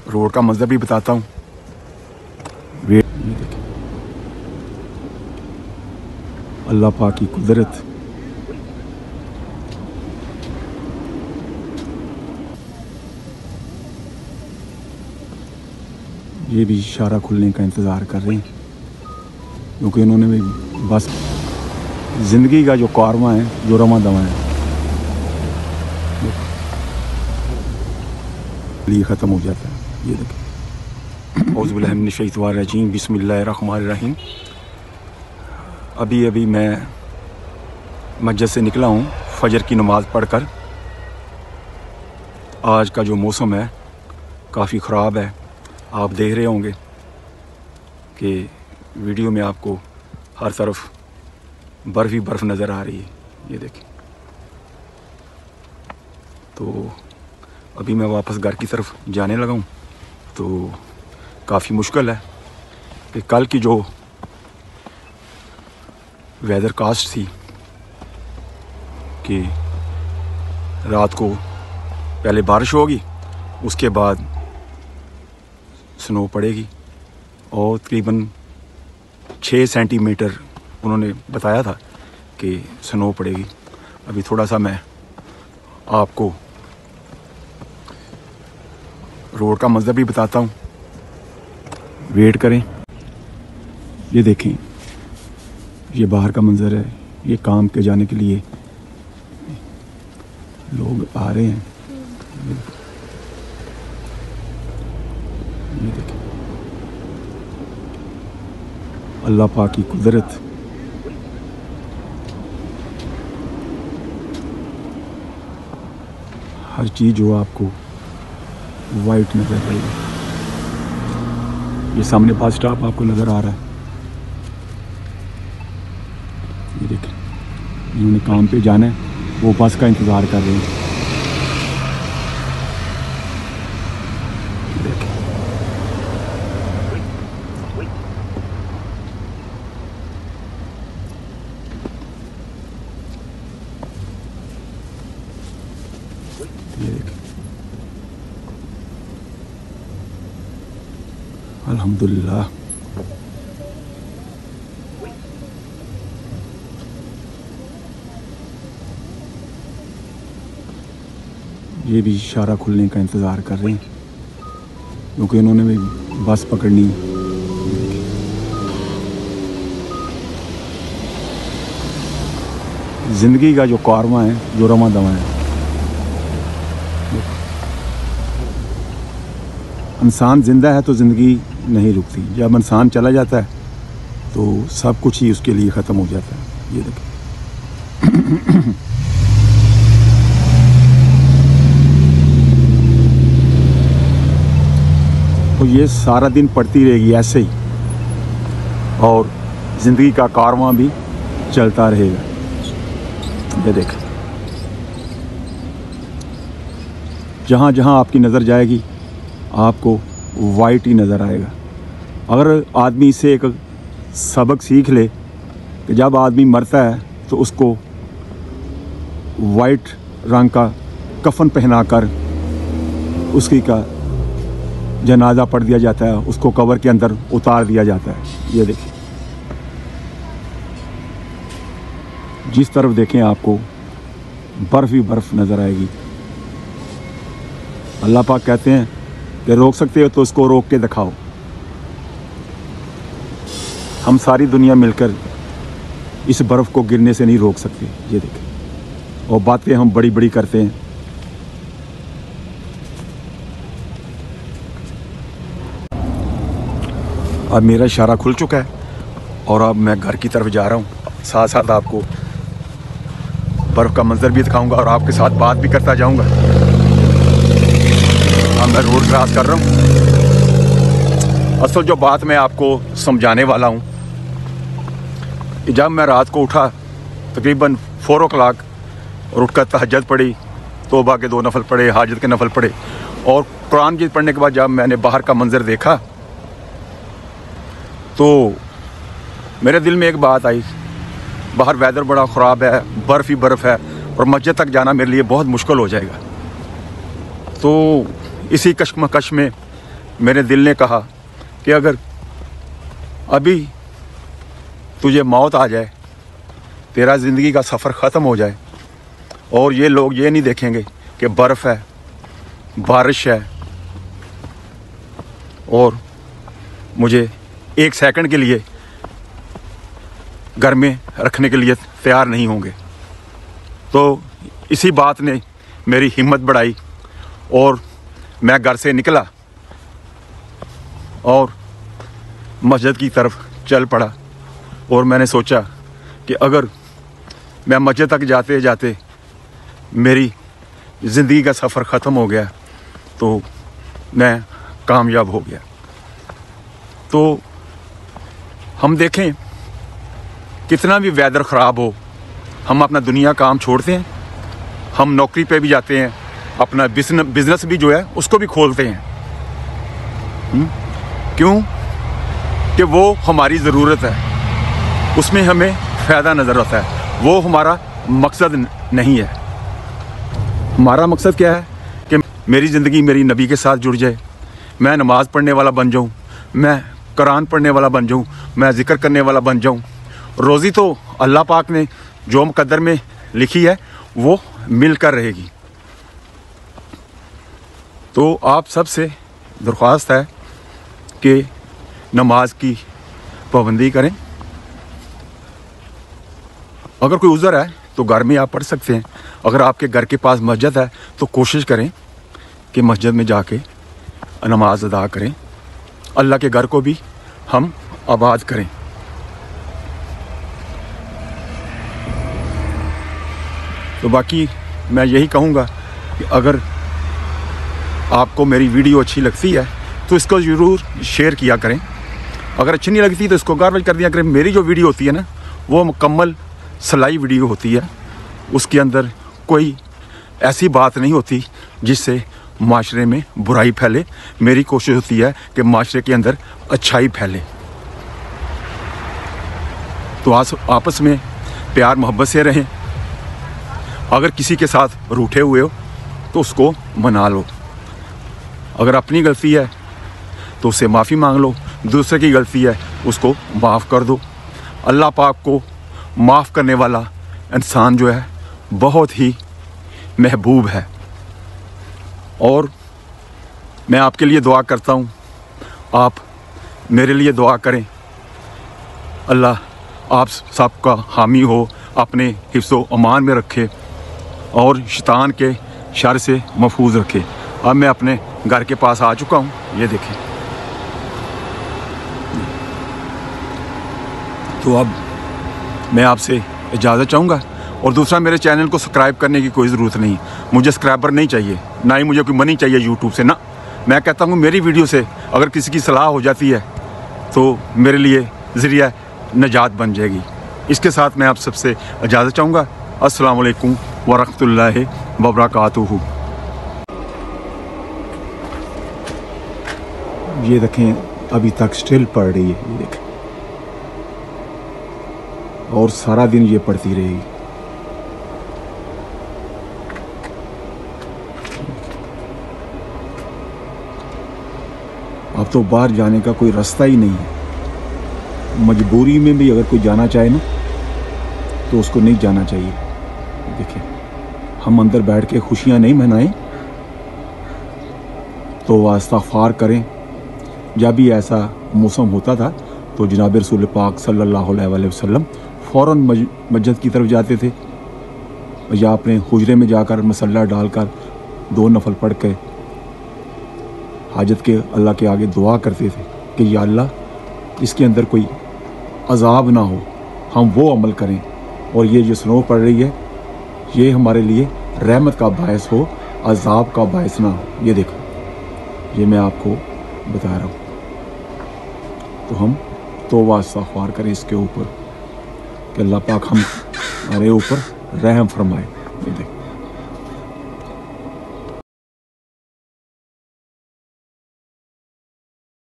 Road का मंजर भी बताता हूँ। ये देखें अल्लाह पाक की कुदरत। ये भी इशारा खुलने का इंतज़ार कर रहे हैं क्योंकि इन्होंने भी बस ज़िंदगी का जो कारवां है, जो रमा दवा है, ये ख़त्म हो जाता है। ये देखें औज़ु बिल्लाहि मिनश शैतानिर रजीम, बिस्मिल्लाहिर रहमानिर रहीम। अभी मैं मस्जिद से निकला हूँ फजर की नमाज़ पढ़कर। आज का जो मौसम है काफ़ी ख़राब है। आप देख रहे होंगे कि वीडियो में आपको हर तरफ बर्फ़ ही बर्फ़ नज़र आ रही है। ये देखें। तो अभी मैं वापस घर की तरफ जाने लगा हूँ। तो काफ़ी मुश्किल है कि कल की जो वेदर कास्ट थी कि रात को पहले बारिश होगी, उसके बाद स्नो पड़ेगी और तकरीबन 6 सेंटीमीटर उन्होंने बताया था कि स्नो पड़ेगी। अभी थोड़ा सा मैं आपको रोड का मंजर भी बताता हूँ, वेट करें। ये देखें, ये बाहर का मंजर है। ये काम के जाने के लिए लोग आ रहे हैं। ये देखें अल्लाह पाक की कुदरत। हर चीज़ जो आपको वाइट नज़र आएगी। ये सामने बस स्टॉप आपको नज़र आ रहा है। ये देखें, इन्होंने काम पे जाना है, वो बस का इंतज़ार कर रहे हैं। ये देखें अल्हम्दुलिल्लाह। ये भी इशारा खुलने का इंतज़ार कर रहे हैं क्योंकि इन्होंने भी बस पकड़नी है। ज़िंदगी का जो कारवां है, जो रमा दवा है, इंसान ज़िंदा है तो ज़िंदगी नहीं रुकती। जब इंसान चला जाता है तो सब कुछ ही उसके लिए ख़त्म हो जाता है। ये देखें तो ये सारा दिन पड़ती रहेगी ऐसे ही और ज़िंदगी का कारवां भी चलता रहेगा। ये देखें, जहाँ जहाँ आपकी नज़र जाएगी आपको वाइट ही नज़र आएगा। अगर आदमी इससे एक सबक सीख ले कि जब आदमी मरता है तो उसको वाइट रंग का कफन पहनाकर उसकी का जनाजा पढ़ दिया जाता है, उसको कब्र के अंदर उतार दिया जाता है। ये देखिए, जिस तरफ देखें आपको बर्फ़ ही बर्फ़ नज़र आएगी। अल्लाह पाक कहते हैं कि रोक सकते हो तो उसको रोक के दिखाओ। हम सारी दुनिया मिलकर इस बर्फ़ को गिरने से नहीं रोक सकते। ये देखें, और बातें हम बड़ी बड़ी करते हैं। अब मेरा इशारा खुल चुका है और अब मैं घर की तरफ जा रहा हूँ। साथ साथ आपको बर्फ़ का मंजर भी दिखाऊंगा और आपके साथ बात भी करता जाऊंगा। अब मैं रोड क्रॉस कर रहा हूँ। असल जो बात मैं आपको समझाने वाला हूँ, जब मैं रात को उठा तकरीबन 4 o'clock और उठकर तहज्जुद पढ़ी, तौबा के 2 नफल पढ़े, हाजत के नफल पढ़े और कुरान जी पढ़ने के बाद जब मैंने बाहर का मंजर देखा तो मेरे दिल में एक बात आई, बाहर वेदर बड़ा ख़राब है, बर्फ़ ही बर्फ़ है और मस्जिद तक जाना मेरे लिए बहुत मुश्किल हो जाएगा। तो इसी कश्मकश में मेरे दिल ने कहा कि अगर अभी तुझे मौत आ जाए, तेरा ज़िंदगी का सफ़र ख़त्म हो जाए, और ये लोग ये नहीं देखेंगे कि बर्फ़ है, बारिश है, और मुझे 1 सेकंड के लिए घर में रखने के लिए तैयार नहीं होंगे। तो इसी बात ने मेरी हिम्मत बढ़ाई और मैं घर से निकला और मस्जिद की तरफ चल पड़ा। और मैंने सोचा कि अगर मैं मस्जिद तक जाते जाते मेरी ज़िंदगी का सफ़र ख़त्म हो गया तो मैं कामयाब हो गया। तो हम देखें, कितना भी वेदर ख़राब हो, हम अपना दुनिया काम छोड़ते हैं, हम नौकरी पे भी जाते हैं, अपना बिज़नेस भी जो है उसको भी खोलते हैं। क्यों? कि वो हमारी ज़रूरत है, उसमें हमें फ़ायदा नज़र आता है, वो हमारा मकसद नहीं है। हमारा मकसद क्या है कि मेरी ज़िंदगी मेरी नबी के साथ जुड़ जाए, मैं नमाज़ पढ़ने वाला बन जाऊँ, मैं कुरान पढ़ने वाला बन जाऊँ, मैं ज़िक्र करने वाला बन जाऊँ। रोज़ी तो अल्लाह पाक ने जो मुक़द्दर में लिखी है वो मिलकर रहेगी। तो आप सबसे दरख्वास्त है कि नमाज की पाबंदी करें। अगर कोई उज़र है तो घर में आप पढ़ सकते हैं। अगर आपके घर के पास मस्जिद है तो कोशिश करें कि मस्जिद में जाके नमाज अदा करें, अल्लाह के घर को भी हम आबाद करें। तो बाकी मैं यही कहूँगा कि अगर आपको मेरी वीडियो अच्छी लगती है तो इसको ज़रूर शेयर किया करें। अगर अच्छी नहीं लगती तो इसको गार्बेज कर दिया करें। मेरी जो वीडियो होती है ना, वो मुकम्मल सलाई वीडियो होती है, उसके अंदर कोई ऐसी बात नहीं होती जिससे माशरे में बुराई फैले। मेरी कोशिश होती है कि माशरे के अंदर अच्छाई फैले। तो आपस में प्यार मोहब्बत से रहें। अगर किसी के साथ रूठे हुए हो तो उसको मना लो। अगर अपनी गलती है तो उससे माफ़ी मांग लो, दूसरे की गलती है उसको माफ़ कर दो। अल्लाह पाक को माफ़ करने वाला इंसान जो है बहुत ही महबूब है। और मैं आपके लिए दुआ करता हूँ, आप मेरे लिए दुआ करें। अल्लाह आप सबका हामी हो, अपने हिफ्ज़ो अमान में रखे और शैतान के शर से महफूज रखे। अब मैं अपने घर के पास आ चुका हूँ, ये देखें। तो अब मैं आपसे इजाज़त चाहूँगा। और दूसरा, मेरे चैनल को सब्सक्राइब करने की कोई ज़रूरत नहीं। मुझे सब्सक्राइबर नहीं चाहिए, ना ही मुझे कोई मनी चाहिए यूट्यूब से। ना, मैं कहता हूँ मेरी वीडियो से अगर किसी की सलाह हो जाती है तो मेरे लिए ज़रिया नजात बन जाएगी। इसके साथ मैं आप सबसे इजाज़त चाहूँगा। अस्सलामु अलैकुम वरहमतुल्लाहि वबरकातुहू। ये देखें, अभी तक स्टिल पड़ रही है, ये देखें, और सारा दिन ये पड़ती रहेगी। अब तो बाहर जाने का कोई रास्ता ही नहीं है। मजबूरी में भी अगर कोई जाना चाहे ना तो उसको नहीं जाना चाहिए। देखिए, हम अंदर बैठ के खुशियां नहीं मनाएं तो इस्तग़फ़ार करें। जब भी ऐसा मौसम होता था तो जनाब रसूल पाक सल्लल्लाहु अलैहि वसल्लम फ़ौरन मस्जिद की तरफ जाते थे या अपने हुजरे में जाकर मसल्ला डालकर 2 नफल पढ़ के हाजत के अल्लाह के आगे दुआ करते थे कि या अल्लाह इसके अंदर कोई अज़ाब ना हो, हम वो अमल करें, और ये जो स्नो पड़ रही है ये हमारे लिए रहमत का बायस हो, अज़ाब का बायस ना हो। ये देखो, ये मैं आपको बता रहा हूँ। तो हम तौबा इस्तग़फ़ार करें इसके ऊपर कि अल्लाह पाक हमारे ऊपर रहम फरमाए। ये देखो।